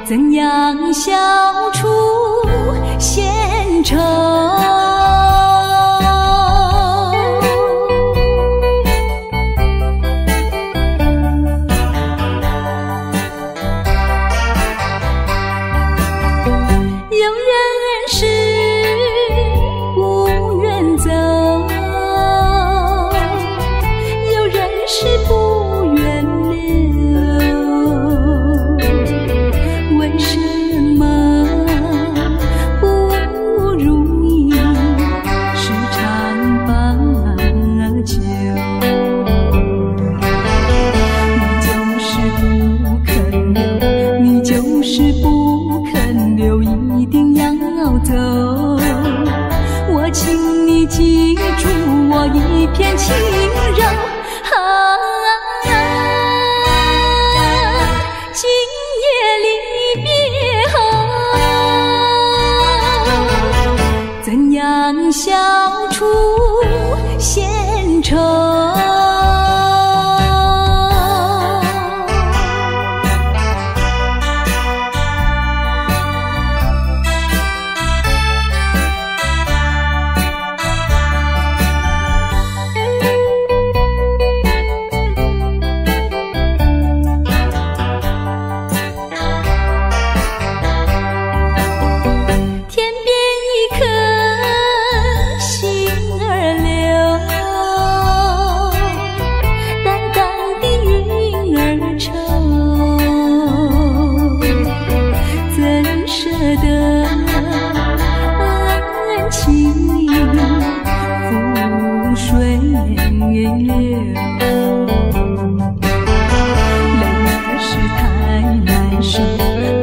怎样消除闲愁？有人是不愿走，有人是不愿留，为什么不如意时常把酒？你就是不肯留，你就是不肯留，一定要走。我请你记住我一片轻柔，今夜离别后，怎样消除闲愁？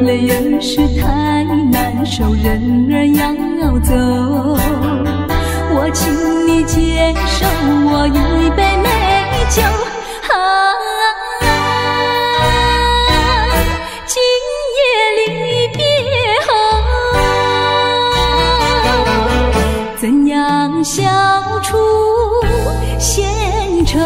泪儿是太难受，人儿要走。我请你接受我一杯美酒，今夜离别后，怎样消除闲愁？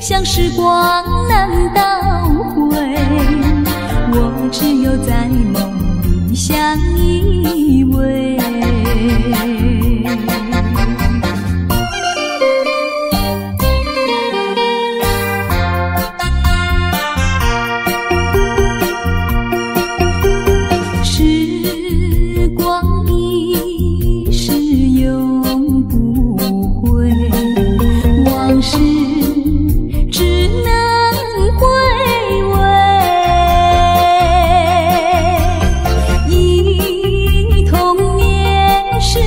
像时光难倒回，我只有在梦里相依偎。时光一逝永不回，往事只能回味，忆童年时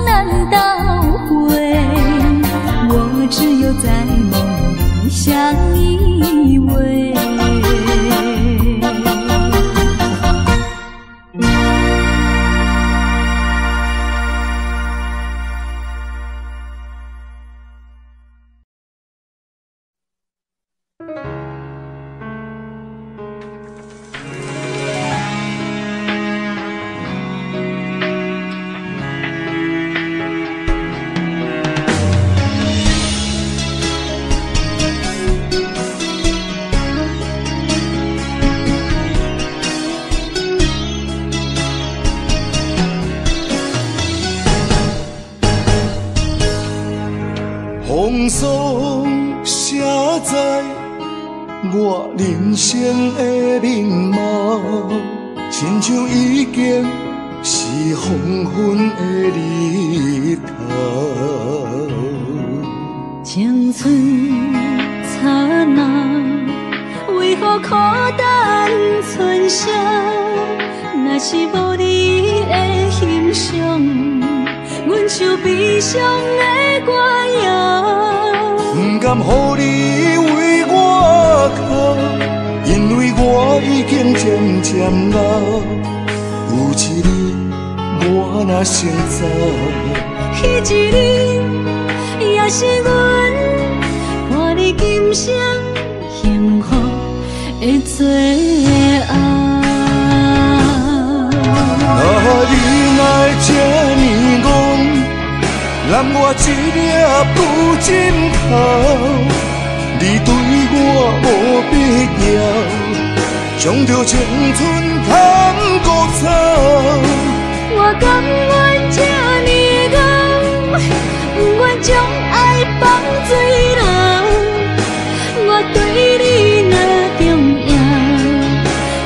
难倒回，我只有在梦里相依偎。风霜写在我人生的面貌，亲像已经是黄昏的日头。青春刹那，为何孤单剩下？若是无你的欣赏，阮像悲伤的歌谣。不甘予你为我哭，因为我已经渐渐老。有一日我若先走，彼一日也是阮伴你今生幸福的最后。你来这呢戆，揽我一粒不枕头。你对我无必要，将着青春贪孤草。我甘愿这呢戆，不愿将爱放水流。我对你若重要，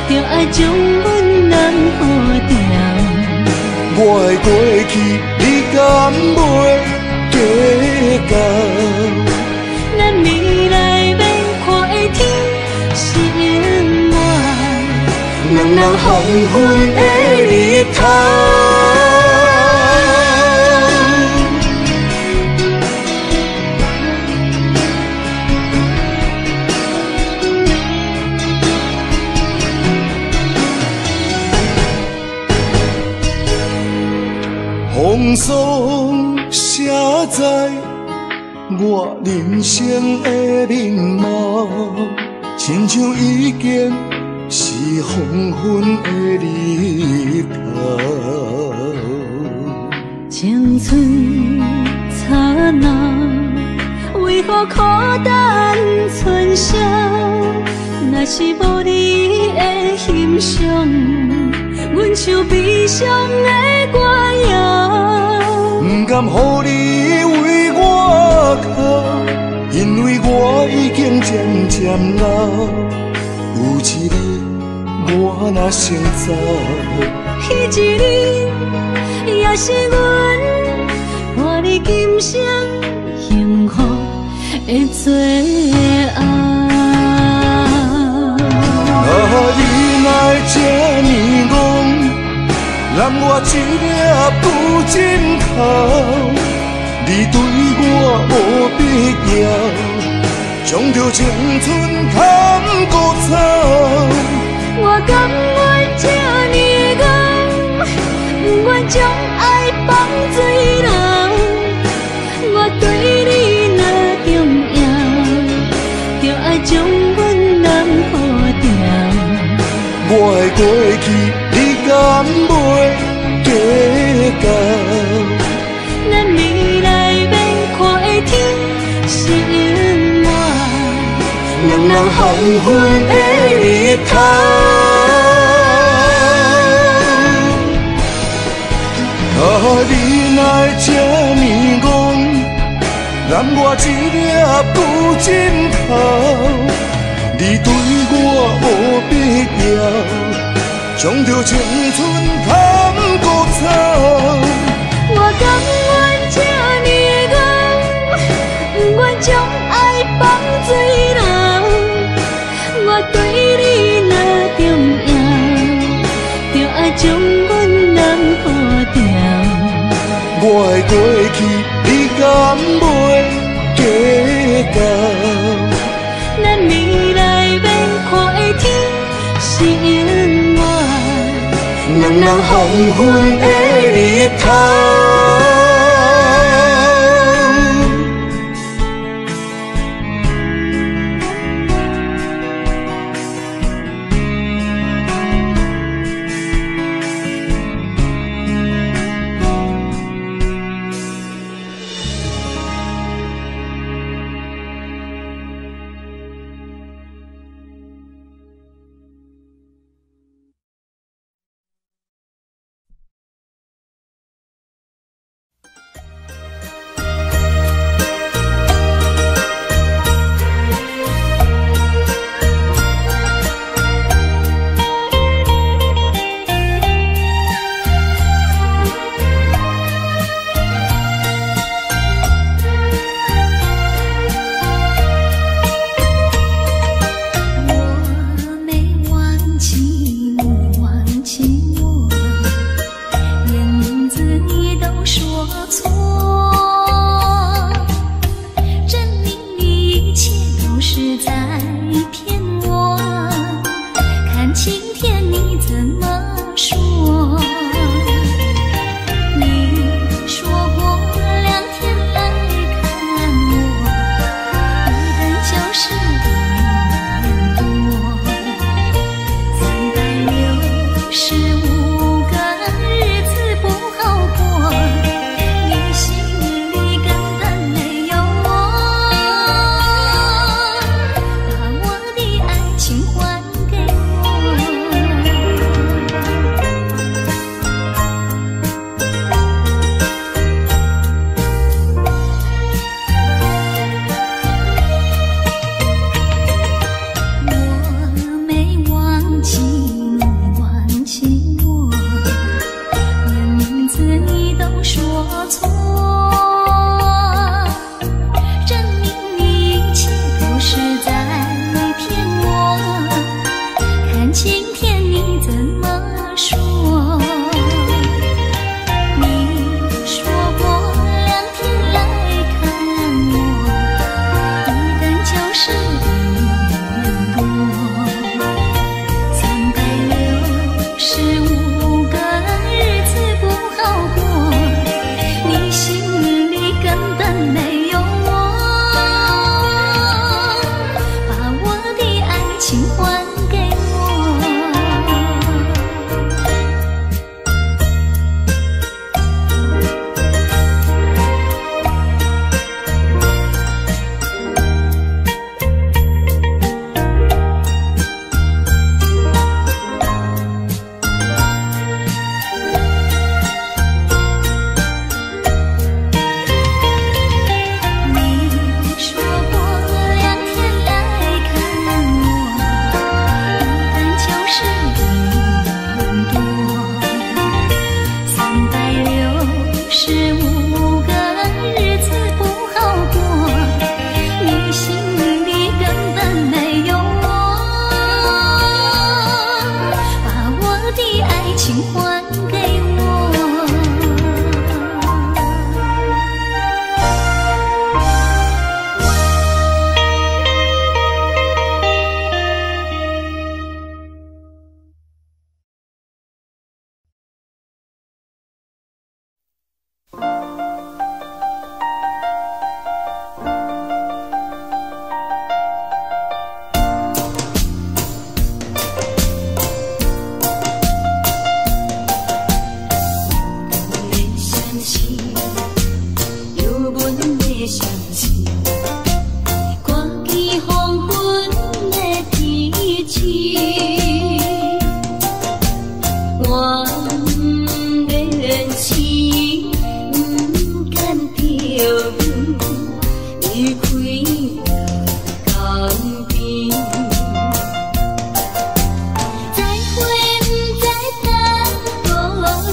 就爱将阮人付掉。我的过去，你敢袂计较？咱未来要看的天心爱，人人黄昏的日头。风霜写在我人生的面貌，亲像已经是黄昏的日头。青春刹那，为何孤单剩下？若是无你的欣赏，阮像悲伤的歌谣。不甘予你为我哭，因为我已经渐渐老。有一日我若先走，彼一日也是阮伴你今生幸福的最后。你来这呢戆，揽我一粒不枕头。你对我无必要，将着青春贪孤草。我甘愿这呢戆，不愿将爱放水流。我对你若重要，就爱将阮人付掉。我的过去，你敢袂计较？咱未来要看的天心爱，人人黄昏的日头。你来这呢戆，揽我一粒不枕头。你对我无必要，将着青春贪孤草。我甘愿这呢戆，不愿将爱放水流。我对你若重要，就爱将阮人付掉。我的过去，你敢袂记得？咱未来要看的天是永远，人人黄昏的日头。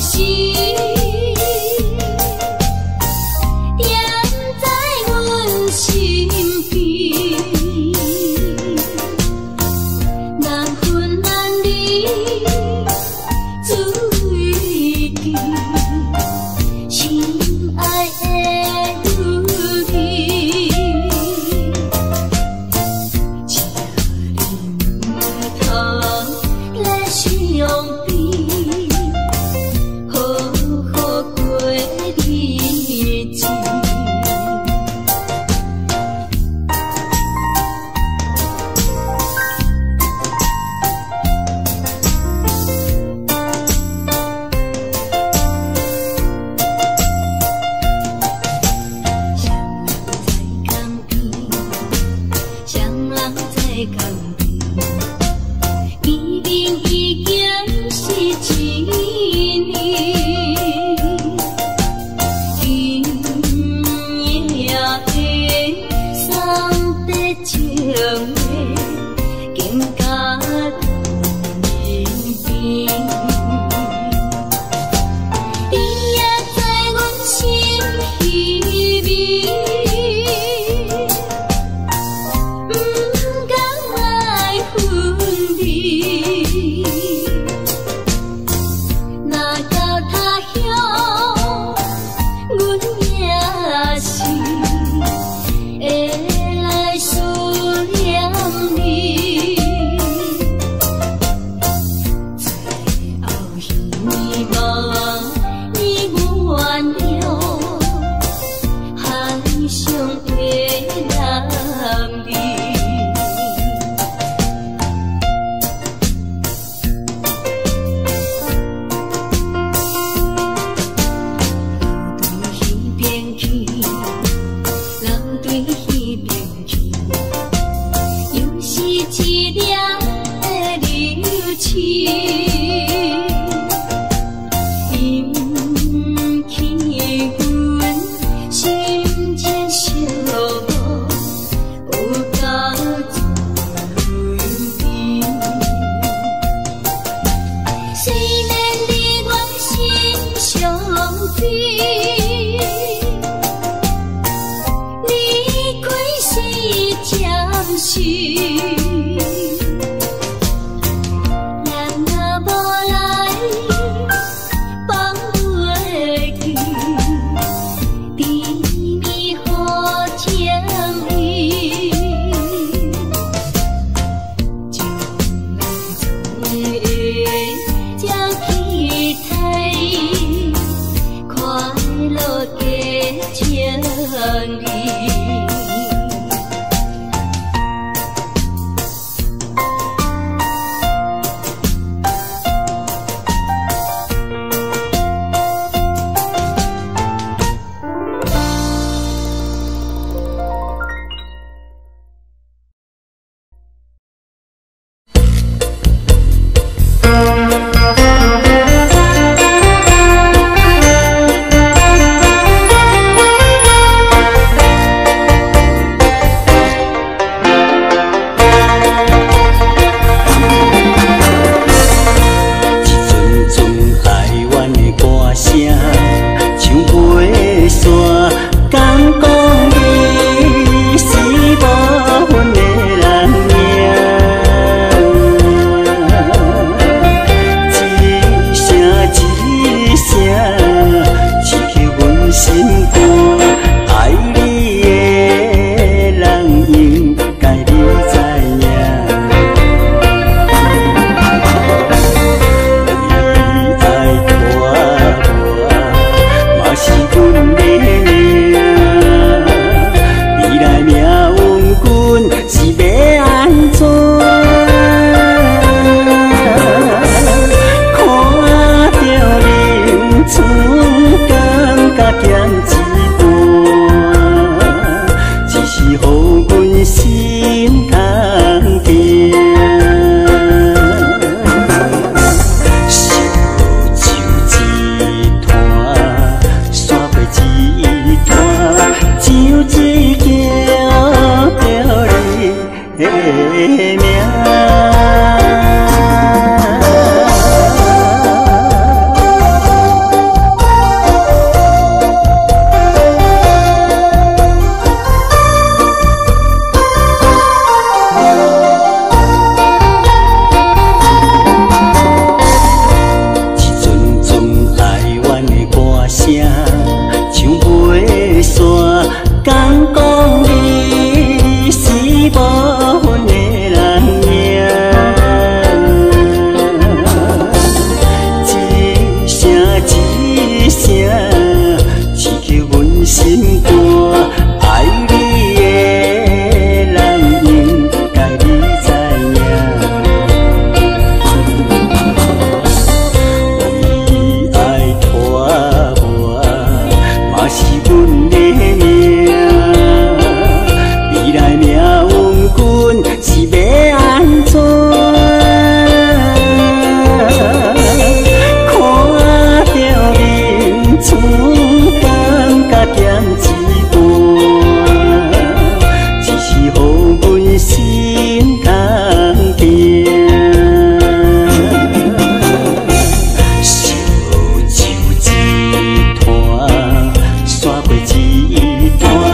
心，踮在阮一段。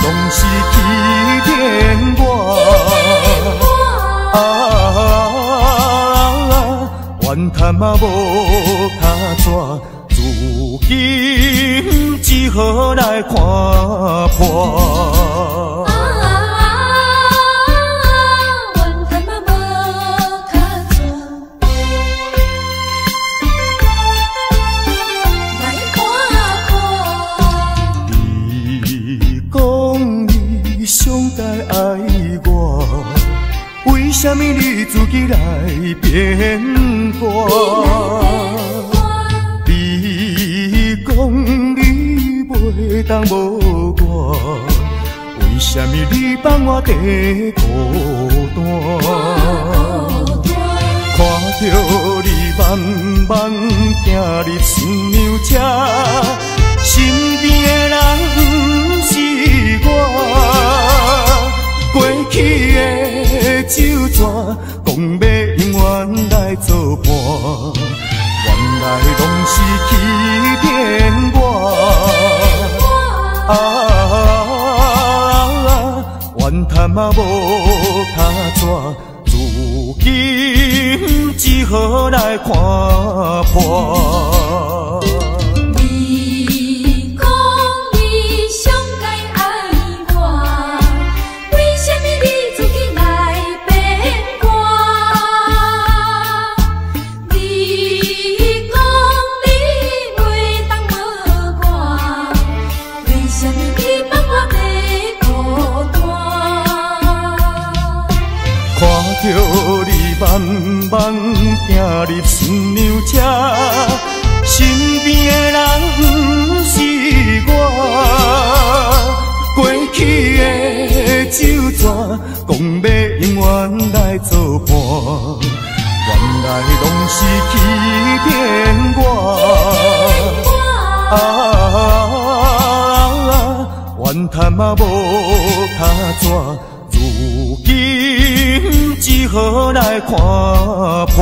拢是欺骗我。来看破。怨叹嘛无卡纸，来看破。你讲你上该爱我，为什么你自己来变卦？你讲你袂当无我，为什么你放我在孤单？看着你慢慢行入新娘车，身边的人不是我。过去的酒泉，讲要永远来作伴，原来拢是欺骗我。怨叹嘛无卡纸，如今只好来看破。着你慢慢行入新娘车，身边的人不是我。过去的酒泉，讲要永远来作伴，原来拢是欺骗我。怨叹嘛无卡纸，如今只好来看破。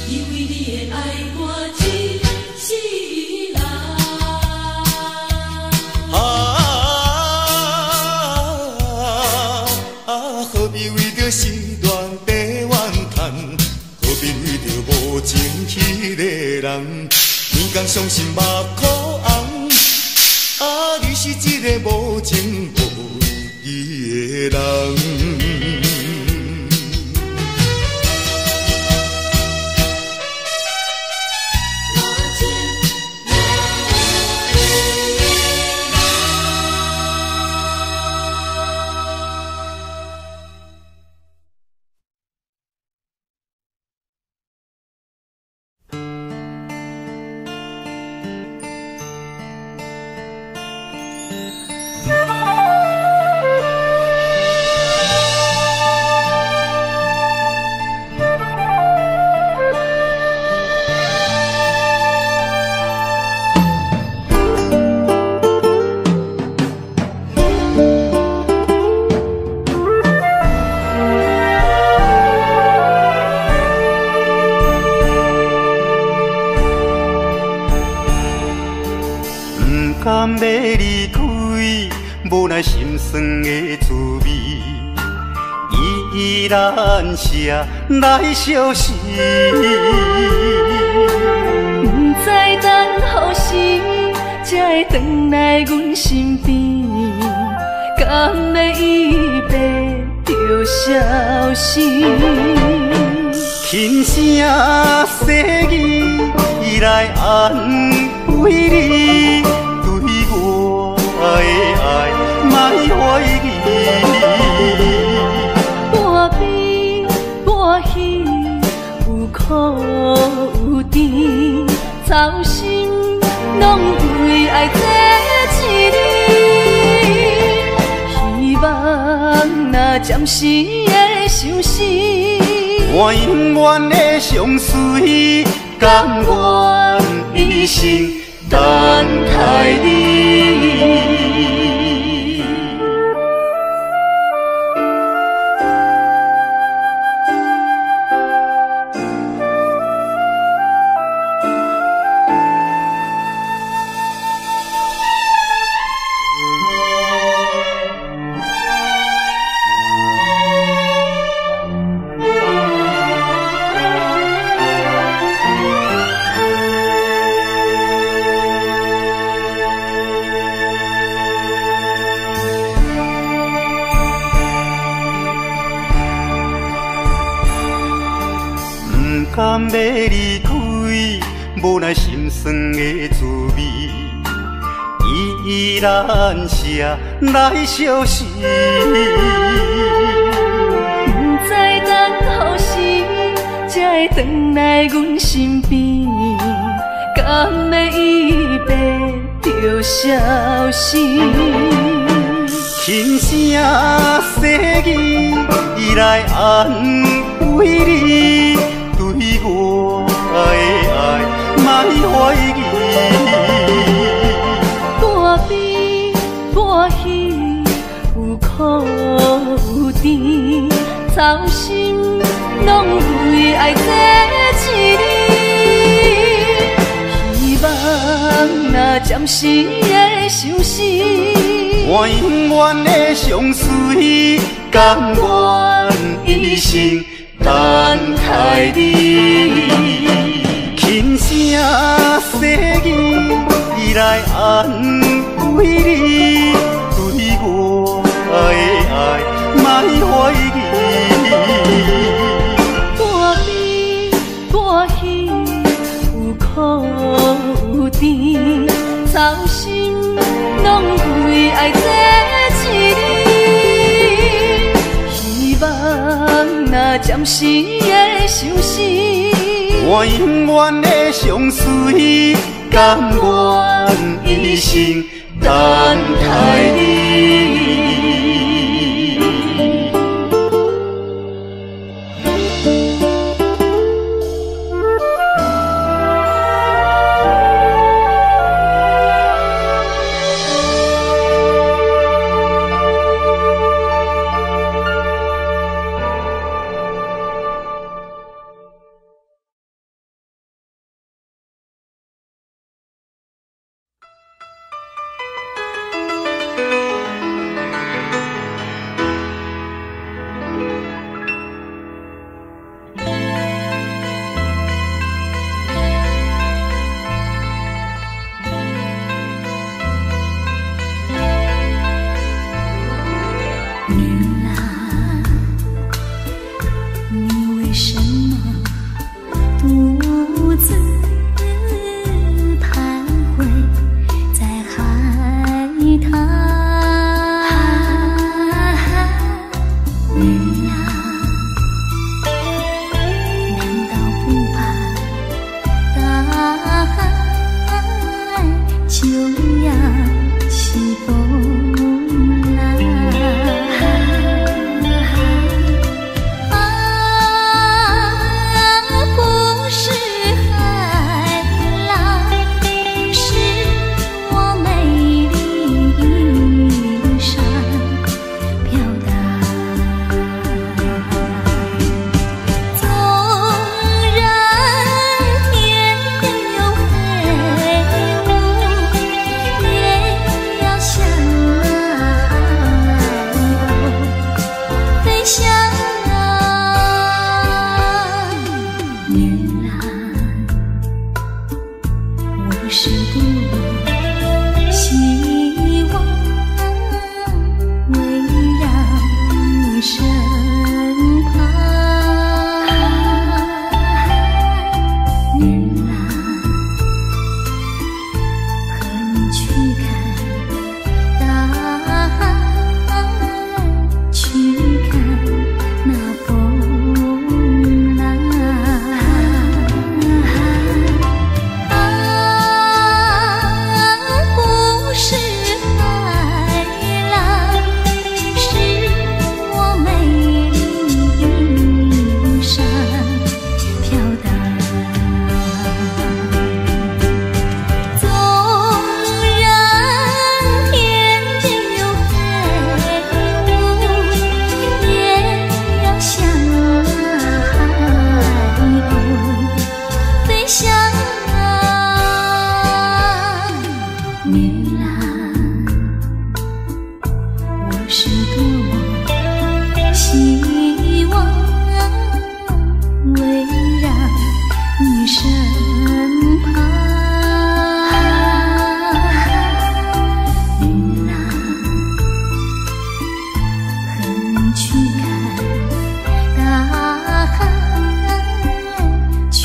以为比为着失恋白怨叹，何必为着无情迄个人，天公伤心目眶红。啊，你是一个无情无义的人。甘要离开，无奈心酸的滋味，依然写来相思。不知等何时才会回来阮身边，甘要伊白着消失。轻声细语来安慰你。我的爱，莫怀疑。半悲半喜，有苦有甜，操心拢为爱这一日。希望若暂时的相思，我永远的相随，甘愿一生等待你。甘要离开，无奈心酸的滋味，依然写来相思。不知等何时才会回来阮身边，甘要伊白着消失。轻声细语来安慰你。对我的爱，莫怀疑。半悲半喜，有苦有甜，操心拢为爱这一日。希望若暂时的相思，我永远的相随，甘愿一生。等待你，轻声细语来安慰你。对我的爱，莫怀疑。半悲半喜，有苦有甜，操心拢为爱这一日。希望若暂时的相思，我永远的相随，甘愿一生等待你。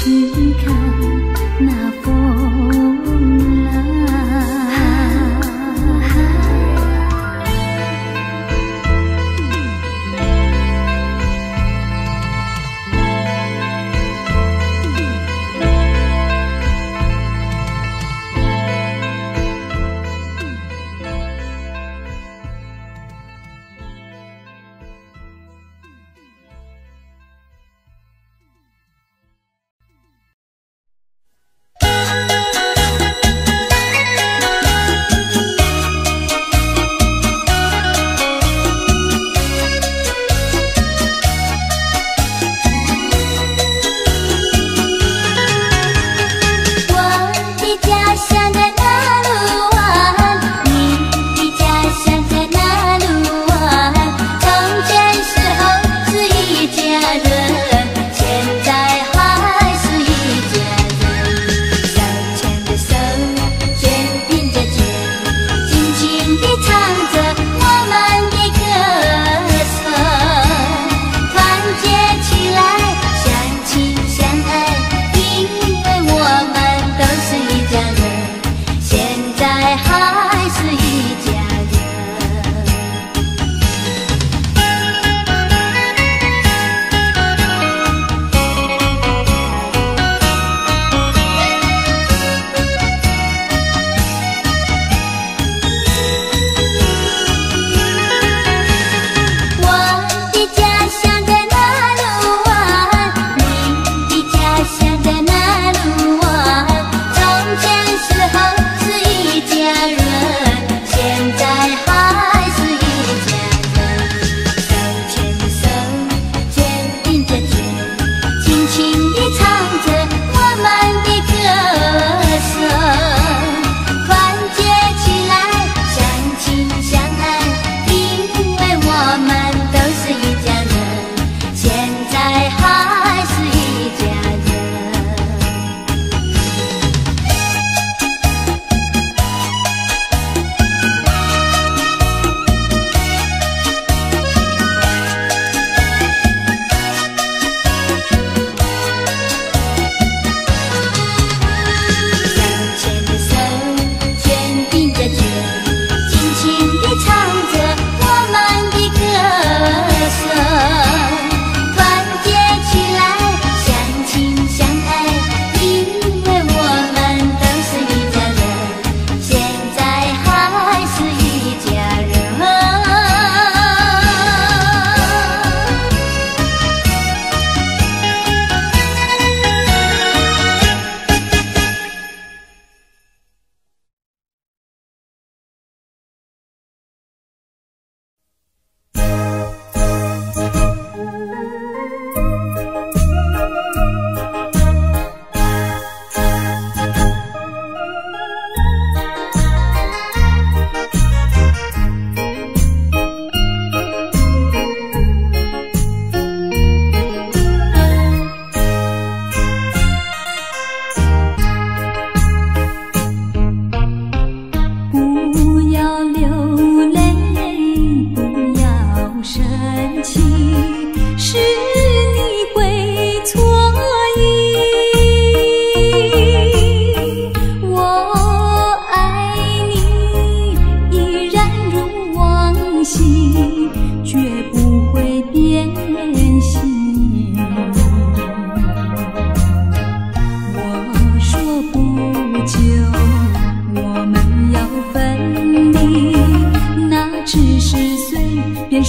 去看那风浪。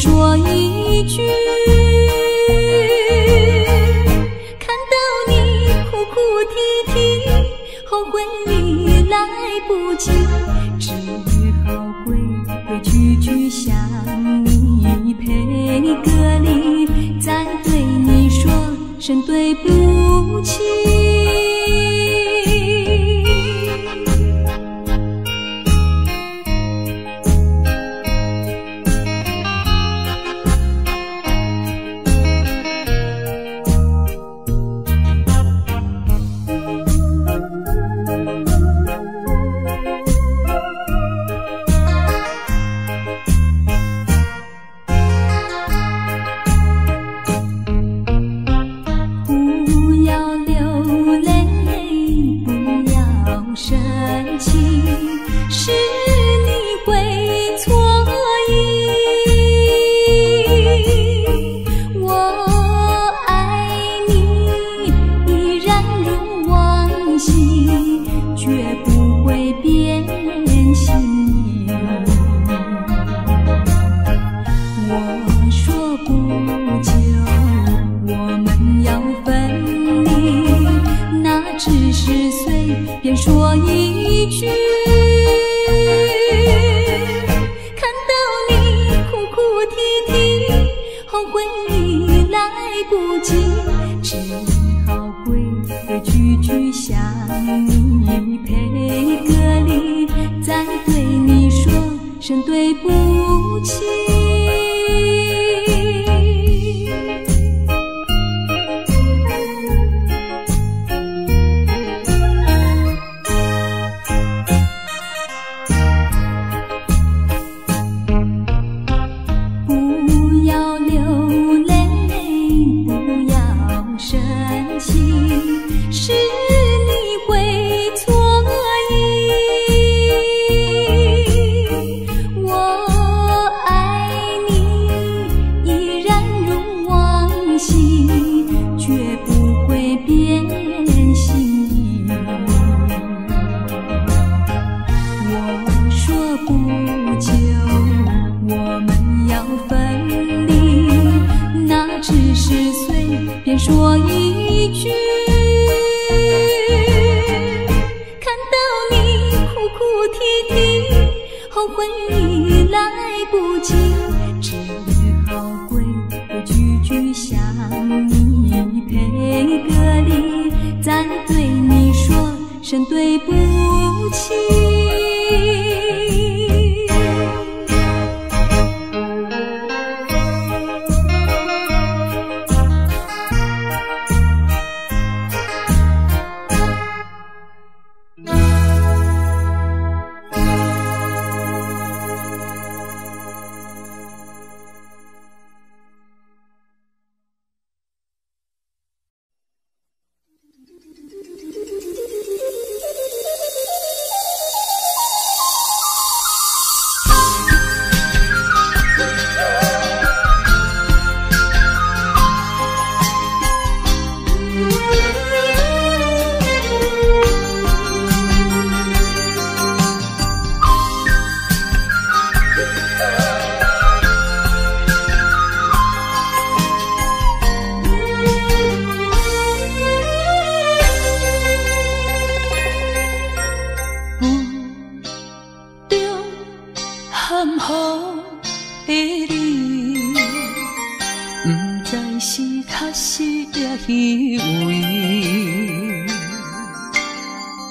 说一句。看到你哭哭啼啼，后悔已来不及，只好规规矩矩向你赔个礼，再对你说声对不起。便说一句，看到你哭哭啼啼，后悔已来不及，只好规规矩矩向你赔个礼，再对你说声对不起。便说一句，看到你哭哭啼啼，后悔已来不及，只好规规矩矩向你赔个礼，再对你说声对不起。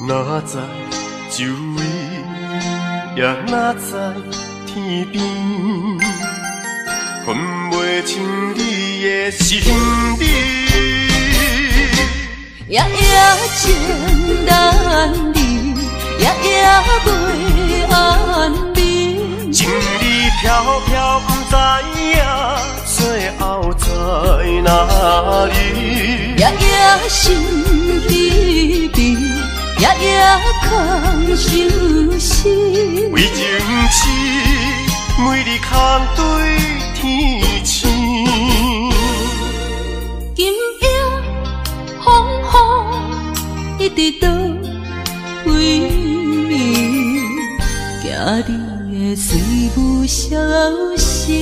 哪知周围，也哪知天边，分袂清你的心理。夜夜情难离，夜夜袂安眠。情意飘飘，不知影最后在哪里。夜夜心悲悲。夜夜空相思，为情痴，每日空对天星。今夜风雨，一直倒位，行伫的随不消失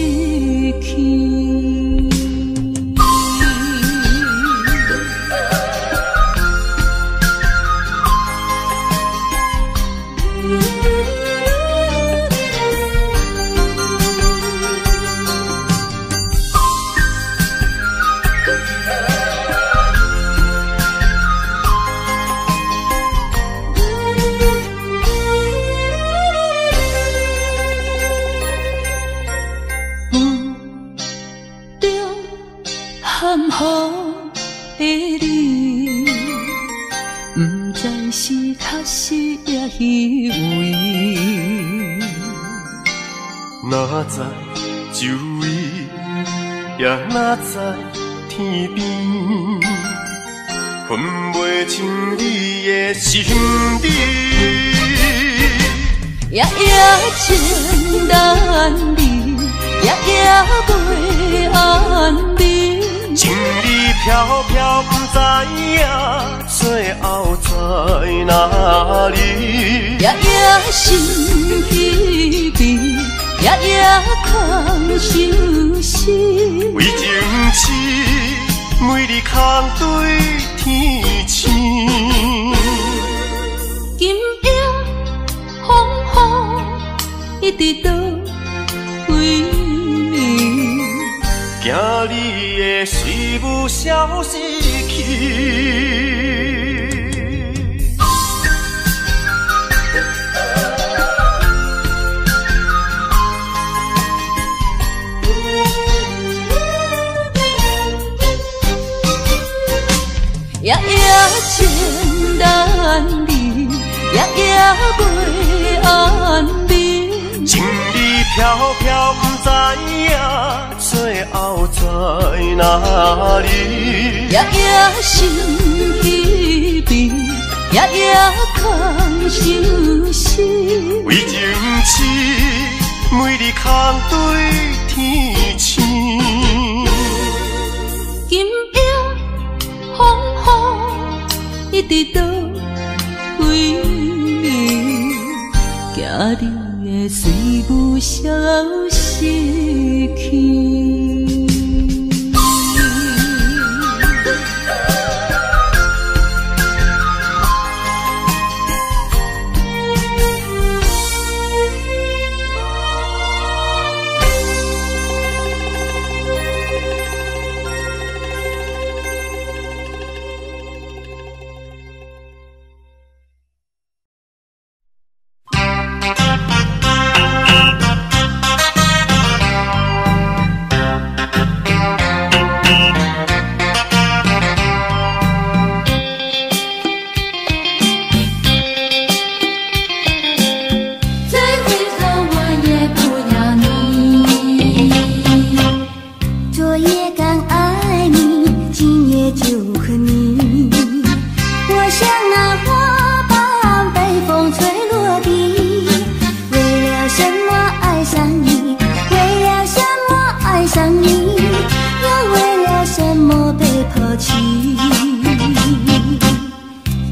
去。含糊的你，不知是确实也虚伪。哪知周围，也哪知天边，分袂清你的心底。夜夜情难离，夜夜袂安眠。情意飘飘，不知影最后在哪里。夜夜心稀微，夜夜空相思。为情痴，每日空对天星。今夜风雨一直倒位，惊你的随不消失去。夜夜情难离，夜夜袂安眠。情意飘飘，不知影最后在哪里。夜夜心稀微，夜夜空相思。为情痴，每日空对天星。今夜风雨一直倒位，惊你的随不消失去。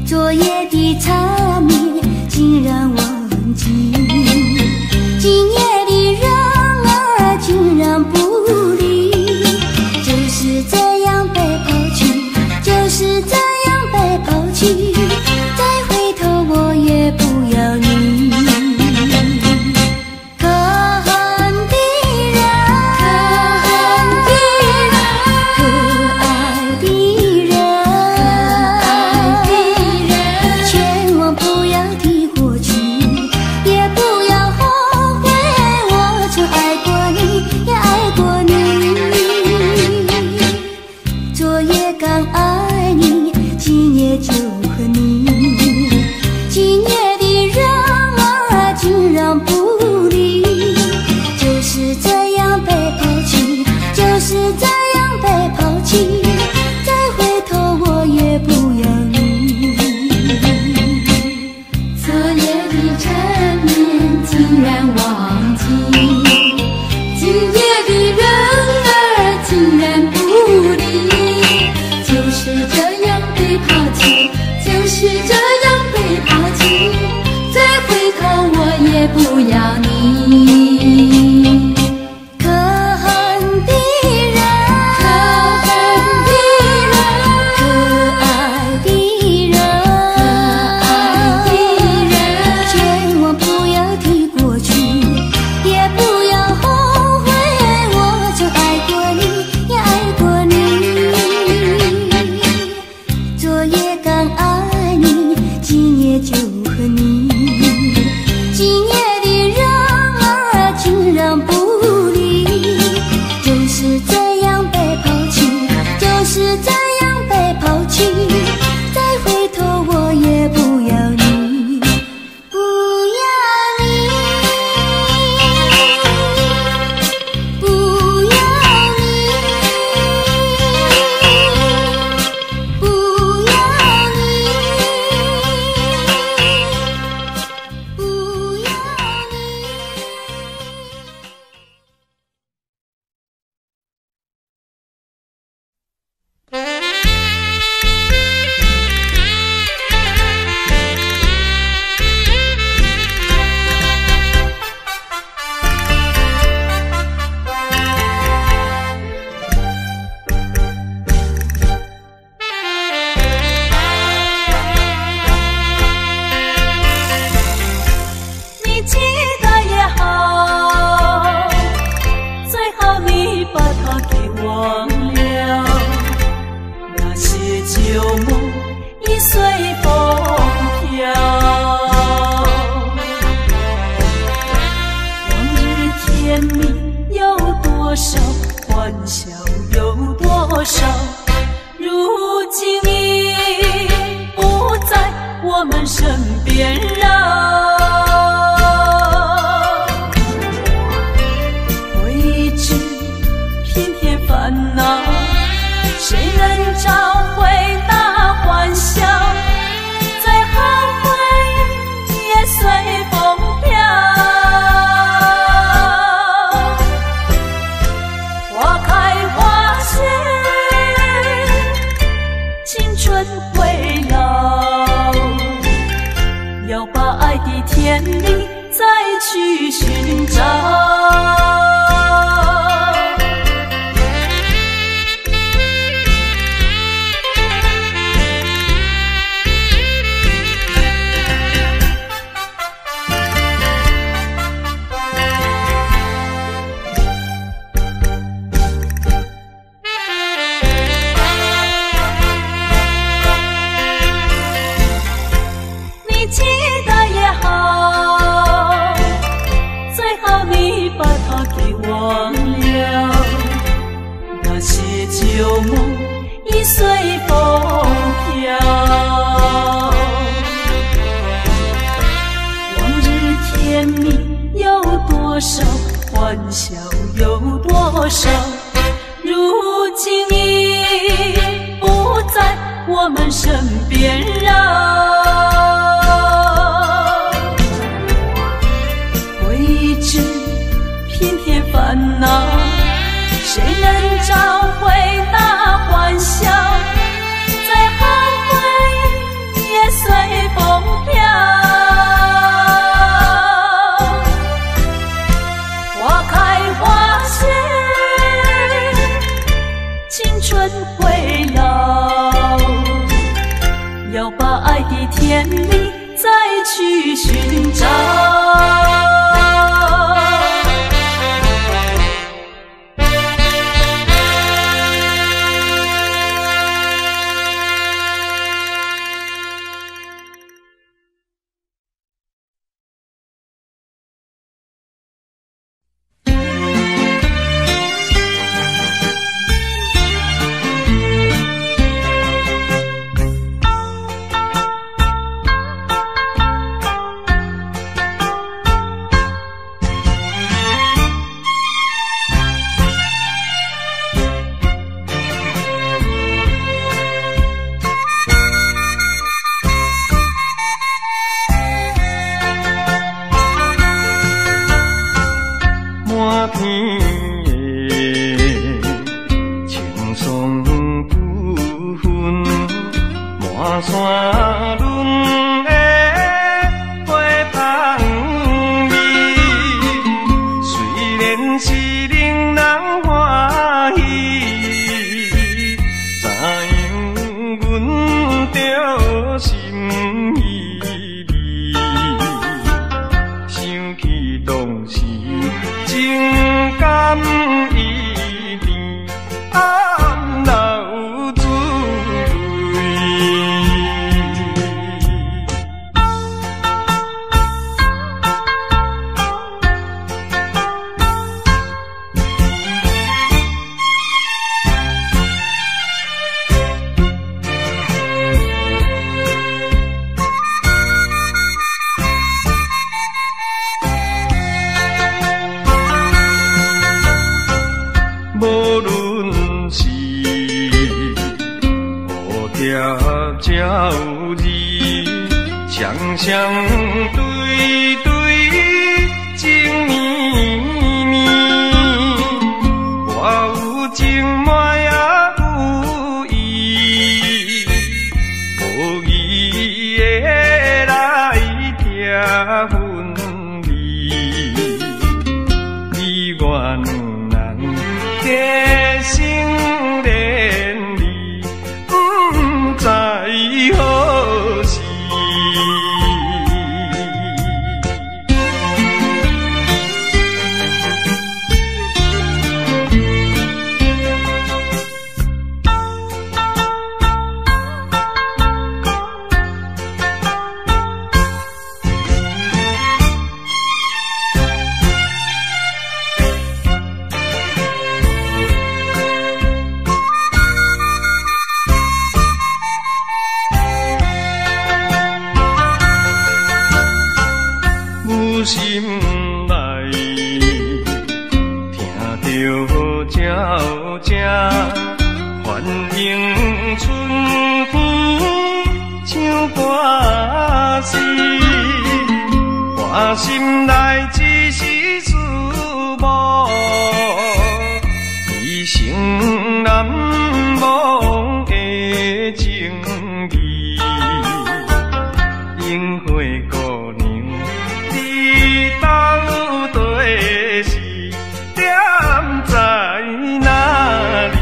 昨夜的缠绵竟然忘记，今夜的人儿竟然不理，就是这样被抛弃，就是这样被抛弃，再回头我也不要你。可恨的人，可恨的人，可爱的人，可爱的人，千万不要提过去，也不要后悔，我曾爱过你，也爱过你。昨夜刚爱你，今夜就恨你，今夜的人儿竟然不理，就是这样被抛弃，就是这样被抛弃，再回头我也不要你。昨夜的缠绵竟然忘记，今夜的人儿竟然不理，就是这样被抛弃，就是这样被抛弃，再回头我也不要你。甜蜜有多少，欢笑有多少，如今已不在我们身边了。未知偏偏烦恼，谁能找回那欢笑？最后回忆也随风飘。花开花谢，青春会老，要把爱的甜蜜再去寻找。忘了那些旧梦已随风飘，往日甜蜜有多少，欢笑有多少，如今已不在我们身边了。未知偏偏烦恼，谁能找回那欢笑？最后回忆也随风飘。花开花谢，青春会老，要把爱的甜蜜再去寻找。照正，反映春风像歌词，我心内只是思慕，一生难忘的情义。樱花姑娘，你到底是踮在哪里？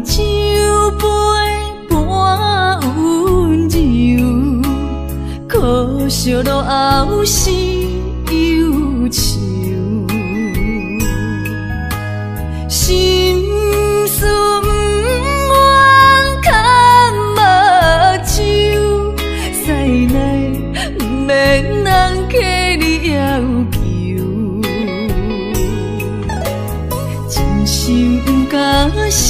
酒杯半温柔，可惜落后是忧愁。心事不愿牵目睭，塞内不免人客你要求。真心不敢想。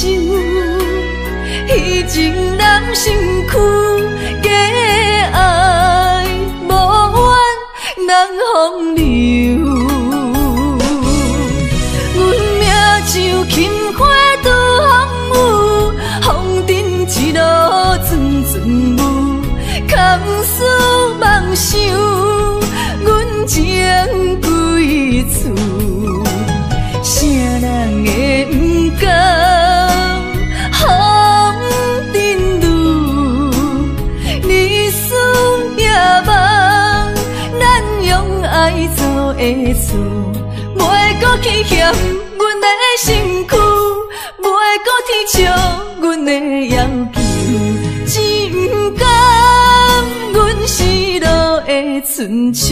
以前男身躯假爱，无怨人风流。阮命像轻花拄风雨，风尘一路阵阵雾，空思梦想，阮情归厝，啥人会不甘？会错，袂搁去嫌阮的身躯，袂搁天笑阮的要求，只不甘阮失落的春秋。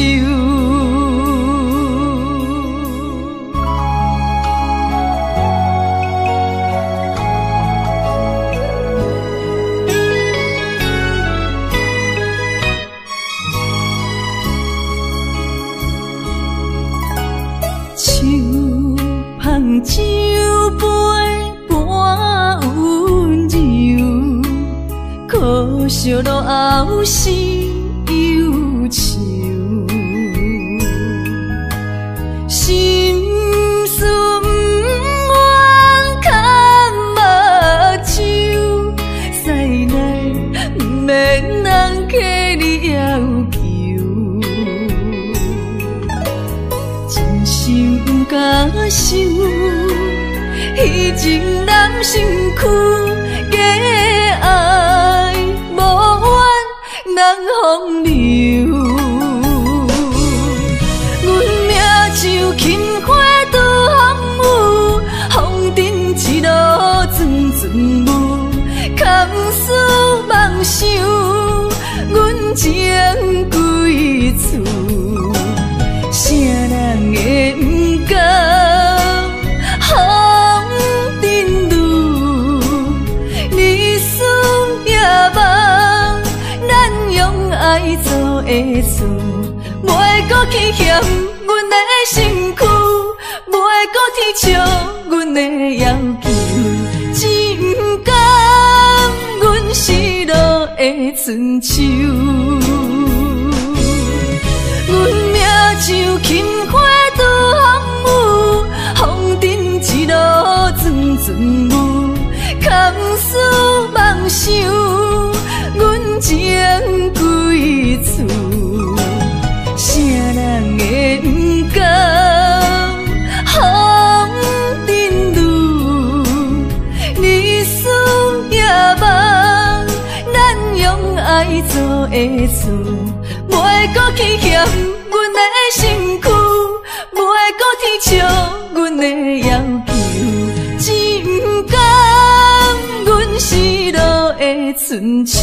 酒杯半温柔，可惜落后是忧愁。心事不愿牵目睭，塞内不免人客你要求。真心不敢想。以前男身躯假爱，无怨人风流。阮命像轻花拄风雨，风尘一路阵阵雾，空思梦想，阮情归厝，啥人会不甘？爱做会错，袂搁去嫌阮的身躯，袂搁天笑阮的要求，只不甘阮失落的春秋。阮命像轻花拄风雨，风尘一路阵阵雾。想，阮情归厝，啥人会不甘风尘路？日思夜梦，咱用爱做的事，袂搁去嫌阮的身躯，袂搁天笑阮的要求，只不甘阮失落的春秋。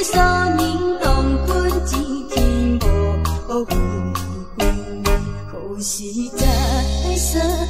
所念同困之天无归归，何时才相见？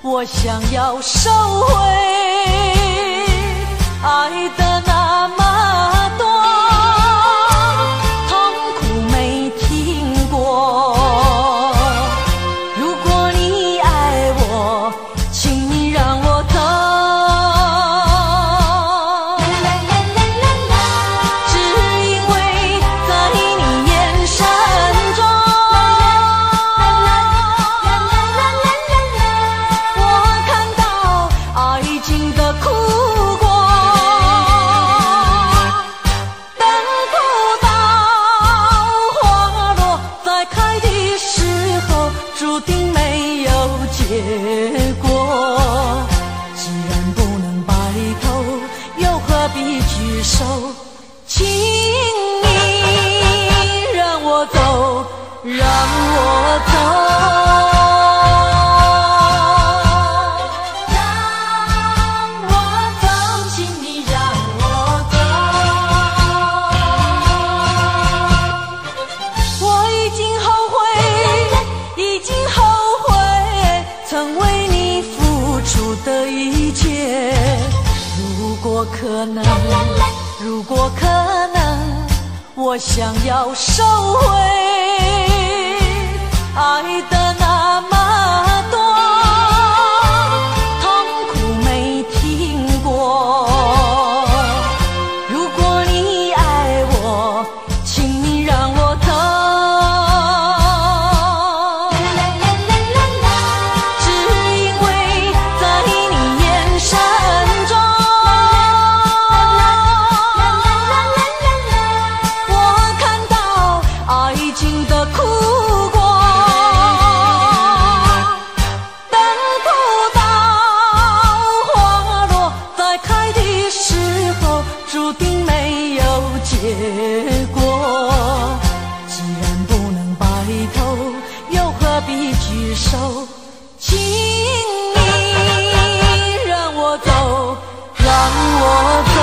我想要收回爱的那么多，痛苦没听过。如果你爱我，请你让我走。只因为在你眼神中，我看到爱情的苦果。等不到花落再开的时候，注定没有结果。既然不能白头，又何必举手？请你让我走，让我走。让我走，请你让我走。我已经后悔，已经后悔曾为你付出的一切。如果可能，如果可能，我想要收回爱的那么多，痛苦没听过。如果你爱我，请你让我走。只因为在你眼神中，我看到爱情的苦果。必举手，请你让我走，让我走。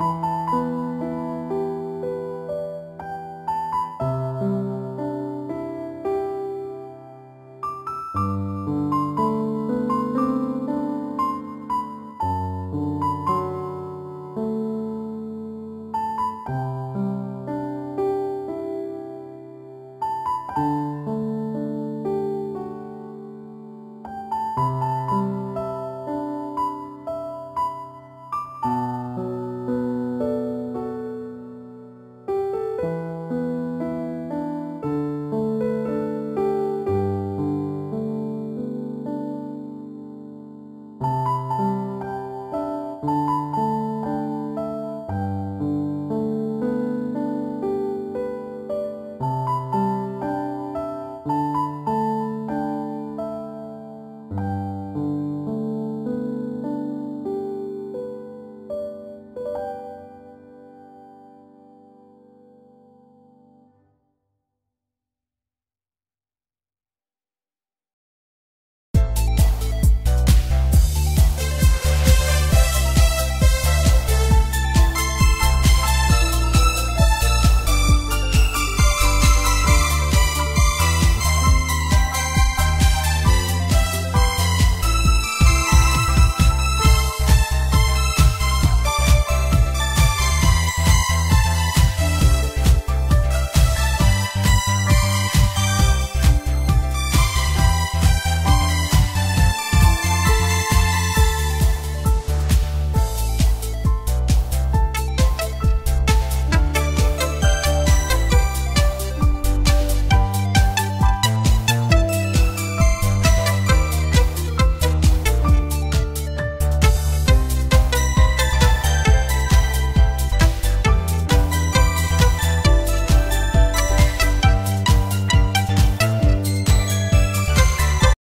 你。